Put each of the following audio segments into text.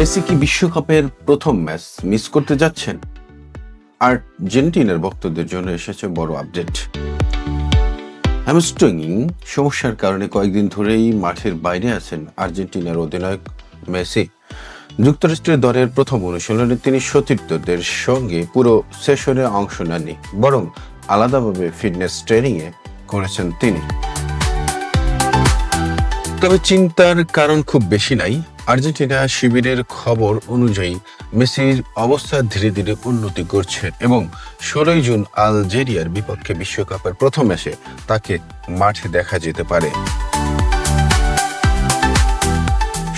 Messi কি বিশ্বকাপের প্রথম ম্যাচ মিস করতে যাচ্ছেন? আর্জেন্টিনার ভক্তদের জন্য এসেছে বড় আপডেট। হ্যামস্ট্রিং সমস্যার কারণে কয়েকদিন ধরেই মাঠের বাইরে আছেন আর্জেন্টিনার অধিনায়ক মেসি। যুক্তরাষ্ট্রের দলের প্রথম অনুশীলনে তিনি সতীর্থদের সঙ্গে পুরো সেশনে অংশ নেননি, বরং আলাদাভাবে ফিটনেস ট্রেনিংয়ে করেছেন তিনি। তবে চিন্তার কারণ খুব বেশি নাই। আর্জেন্টিনা শিবিরের খবর অনুযায়ী মেসির অবস্থা ধীরে ধীরে উন্নতি করছে এবং 16 জুন আলজেরিয়ার বিপক্ষে বিশ্বকাপের প্রথম ম্যাচে তাকে মাঠে দেখা যেতে পারে।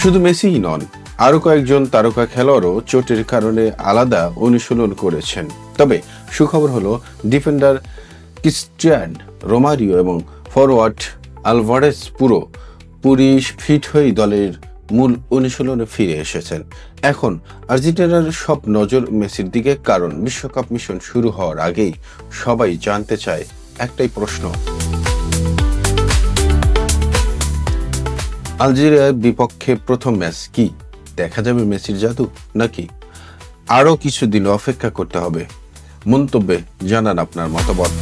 শুধু মেসিই নন, আরো কয়েকজন তারকা খেলোয়াড়ও চোটের কারণে আলাদা অনুশীলন করেছেন। তবে সুখবর হলো ডিফেন্ডার ক্রিস্টিয়ান রোমারিও এবং ফরওয়ার্ড আলভারেজ পুরোপুরি ফিট হয়ে দলের মূল অনুশীলনে ফিরে এসেছেন। এখন আর্জেন্টিনার সব নজর মেসির দিকে, কারণ বিশ্বকাপ মিশন শুরু হওয়ার আগেই সবাই জানতে চায় একটাই প্রশ্ন: আলজেরিয়ার বিপক্ষে প্রথম ম্যাচ কি দেখা যাবে মেসির জাদু, নাকি আরো কিছুদিন অপেক্ষা করতে হবে? মন্তব্যে জানান আপনার মতামত।